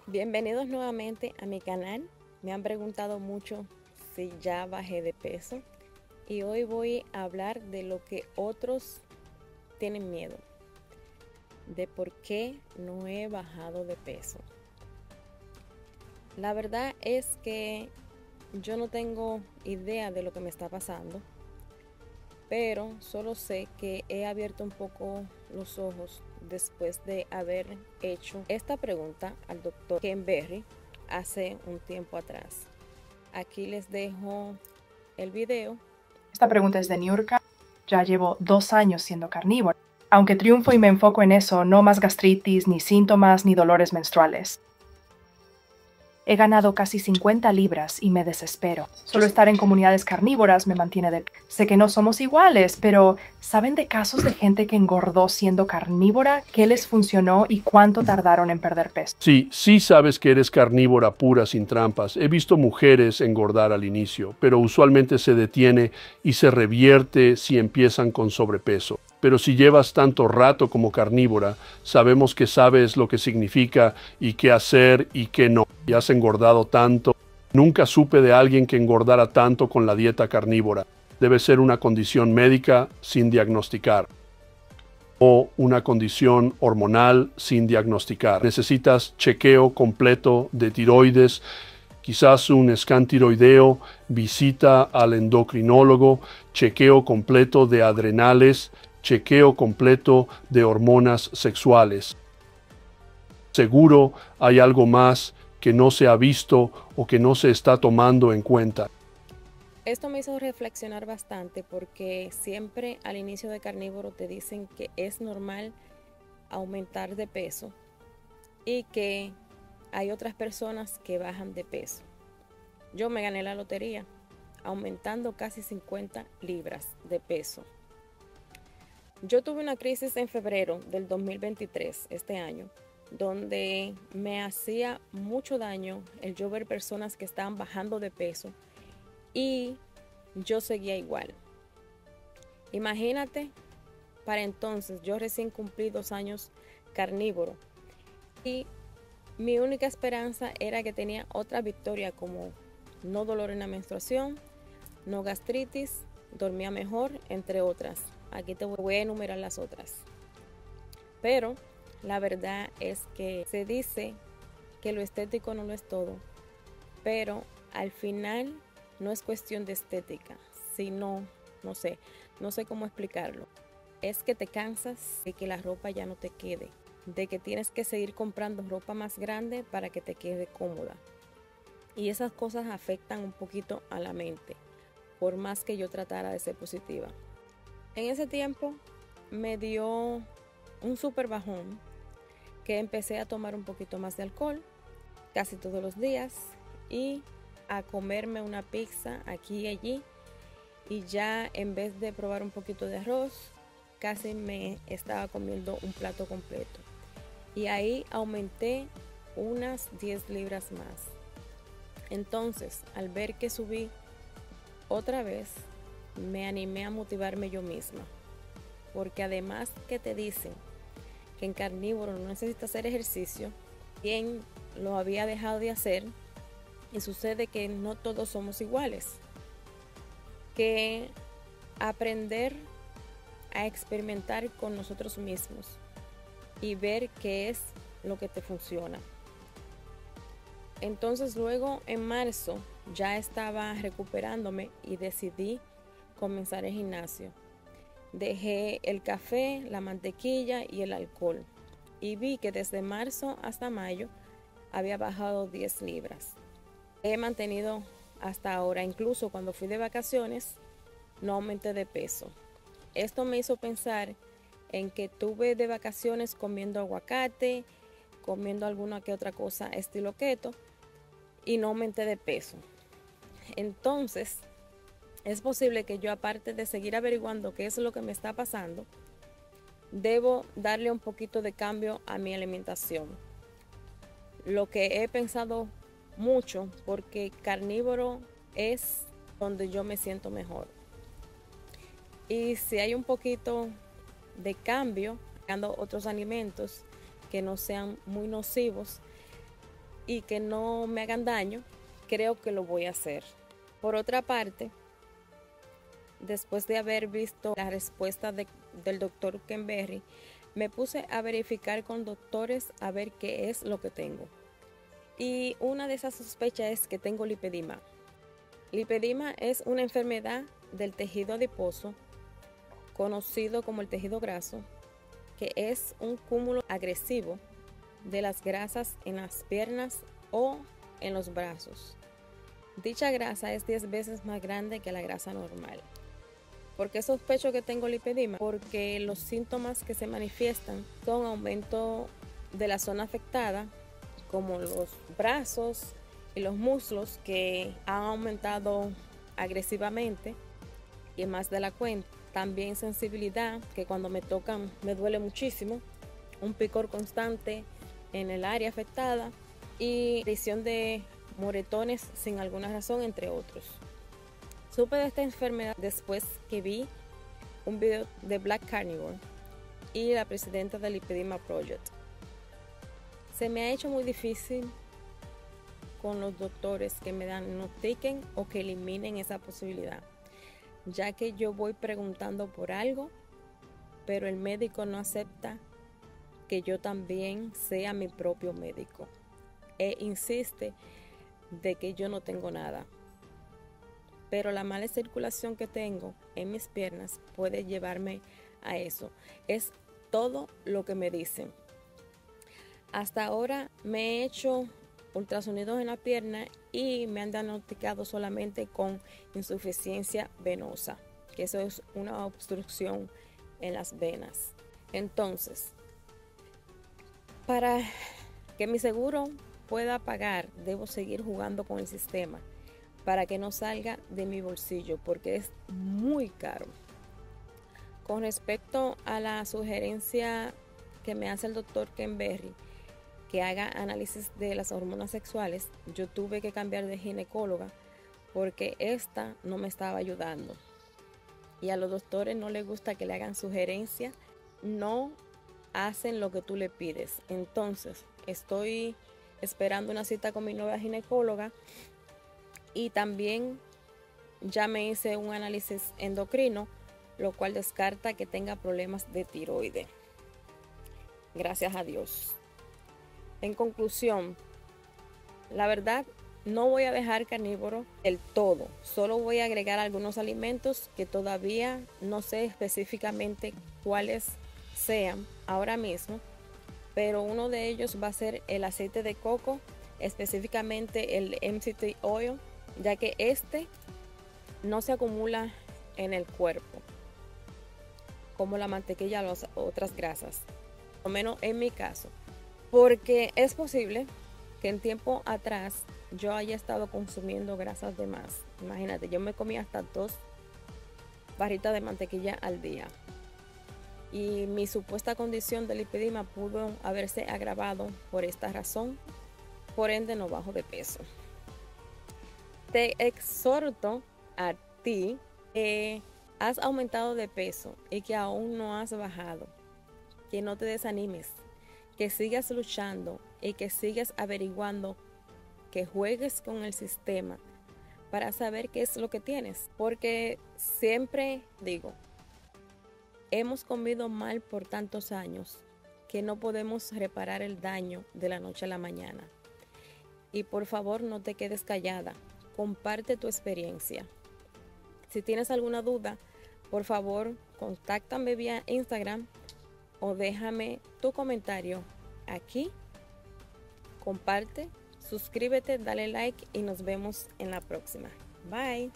Bienvenidos nuevamente a mi canal. Me han preguntado mucho si ya bajé de peso y hoy voy a hablar de lo que otros tienen miedo, de por qué no he bajado de peso. La verdad es que yo no tengo idea de lo que me está pasando, pero solo sé que he abierto un poco los ojos después de haber hecho esta pregunta al doctor Ken Berry hace un tiempo atrás. Aquí les dejo el video. Esta pregunta es de Niurka. Ya llevo 2 años siendo carnívora. Aunque triunfo y me enfoco en eso, no más gastritis, ni síntomas, ni dolores menstruales. He ganado casi 50 libras y me desespero. Solo estar en comunidades carnívoras me mantiene de... Sé que no somos iguales, pero ¿saben de casos de gente que engordó siendo carnívora? ¿Qué les funcionó y cuánto tardaron en perder peso? Sí sabes que eres carnívora pura sin trampas. He visto mujeres engordar al inicio, pero usualmente se detiene y se revierte si empiezan con sobrepeso. Pero si llevas tanto rato como carnívora, sabemos que sabes lo que significa y qué hacer y qué no. Y has engordado tanto. Nunca supe de alguien que engordara tanto con la dieta carnívora. Debe ser una condición médica sin diagnosticar o una condición hormonal sin diagnosticar. Necesitas chequeo completo de tiroides, quizás un scan tiroideo, visita al endocrinólogo, chequeo completo de adrenales, chequeo completo de hormonas sexuales. Seguro hay algo más que no se ha visto o que no se está tomando en cuenta. Esto me hizo reflexionar bastante porque siempre al inicio de carnívoro te dicen que es normal aumentar de peso y que hay otras personas que bajan de peso. Yo me gané la lotería aumentando casi 50 libras de peso. Yo tuve una crisis en febrero del 2023, este año, donde me hacía mucho daño el yo ver personas que estaban bajando de peso y yo seguía igual. Imagínate, para entonces yo recién cumplí 2 años carnívoro y mi única esperanza era que tenía otra victoria como no dolor en la menstruación, no gastritis, dormía mejor, entre otras. Aquí te voy a enumerar las otras. Pero la verdad es que se dice que lo estético no lo es todo, pero al final no es cuestión de estética, sino, no sé cómo explicarlo. Es que te cansas de que la ropa ya no te quede, de que tienes que seguir comprando ropa más grande para que te quede cómoda. Y esas cosas afectan un poquito a la mente, por más que yo tratara de ser positiva. En ese tiempo me dio un súper bajón que empecé a tomar un poquito más de alcohol casi todos los días y a comerme una pizza aquí y allí, y ya en vez de probar un poquito de arroz casi me estaba comiendo un plato completo, y ahí aumenté unas 10 libras más. Entonces, al ver que subí otra vez, me animé a motivarme yo misma, porque además que te dicen que en carnívoro no necesitas hacer ejercicio, bien lo había dejado de hacer, y sucede que no todos somos iguales, que aprender a experimentar con nosotros mismos y ver qué es lo que te funciona. Entonces luego en marzo ya estaba recuperándome y decidí comenzar el gimnasio. Dejé el café, la mantequilla y el alcohol, y vi que desde marzo hasta mayo había bajado 10 libras. He mantenido hasta ahora, incluso cuando fui de vacaciones no aumenté de peso. Esto me hizo pensar en que tuve de vacaciones comiendo aguacate, comiendo alguna que otra cosa estilo keto, y no aumenté de peso. Entonces es posible que yo, aparte de seguir averiguando qué es lo que me está pasando, debo darle un poquito de cambio a mi alimentación. Lo que he pensado mucho, porque carnívoro es donde yo me siento mejor. Y si hay un poquito de cambio, buscando otros alimentos que no sean muy nocivos, y que no me hagan daño, creo que lo voy a hacer. Por otra parte, después de haber visto la respuesta del doctor Ken Berry, me puse a verificar con doctores a ver qué es lo que tengo. Y una de esas sospechas es que tengo lipedema. Lipedema es una enfermedad del tejido adiposo, conocido como el tejido graso, que es un cúmulo agresivo de las grasas en las piernas o en los brazos. Dicha grasa es 10 veces más grande que la grasa normal. ¿Por qué sospecho que tengo lipedema? Porque los síntomas que se manifiestan son aumento de la zona afectada, como los brazos y los muslos, que han aumentado agresivamente y más de la cuenta. También sensibilidad, que cuando me tocan me duele muchísimo, un picor constante en el área afectada y aparición de moretones sin alguna razón, entre otros. Supe de esta enfermedad después que vi un video de Black Carnivore y la presidenta del Lipedema Project. Se me ha hecho muy difícil con los doctores que me diagnostiquen o que eliminen esa posibilidad, ya que yo voy preguntando por algo, pero el médico no acepta que yo también sea mi propio médico e insiste de que yo no tengo nada. Pero la mala circulación que tengo en mis piernas puede llevarme a eso. Es todo lo que me dicen. Hasta ahora me he hecho ultrasonidos en la pierna y me han diagnosticado solamente con insuficiencia venosa, que eso es una obstrucción en las venas. Entonces, para que mi seguro pueda pagar, debo seguir jugando con el sistema para que no salga de mi bolsillo, porque es muy caro. Con respecto a la sugerencia que me hace el doctor Ken Berry, que haga análisis de las hormonas sexuales, yo tuve que cambiar de ginecóloga porque esta no me estaba ayudando. Y a los doctores no les gusta que le hagan sugerencias, no hacen lo que tú le pides. Entonces, estoy esperando una cita con mi nueva ginecóloga y también ya me hice un análisis endocrino, lo cual descarta que tenga problemas de tiroides. Gracias a Dios. En conclusión, la verdad, no voy a dejar carnívoro del todo. Solo voy a agregar algunos alimentos que todavía no sé específicamente cuáles sean ahora mismo, pero uno de ellos va a ser el aceite de coco, específicamente el MCT oil, ya que este no se acumula en el cuerpo como la mantequilla o las otras grasas, por lo menos en mi caso, porque es posible que en tiempo atrás yo haya estado consumiendo grasas de más. Imagínate, yo me comía hasta 2 barritas de mantequilla al día y mi supuesta condición de lipedema pudo haberse agravado por esta razón, por ende no bajo de peso. Te exhorto a ti que has aumentado de peso y que aún no has bajado, que no te desanimes, que sigas luchando y que sigas averiguando, que juegues con el sistema para saber qué es lo que tienes. Porque siempre digo, hemos comido mal por tantos años que no podemos reparar el daño de la noche a la mañana. Y por favor no te quedes callada, comparte tu experiencia. Si tienes alguna duda, por favor contáctame vía Instagram o déjame tu comentario aquí. Comparte, suscríbete, dale like y nos vemos en la próxima. Bye.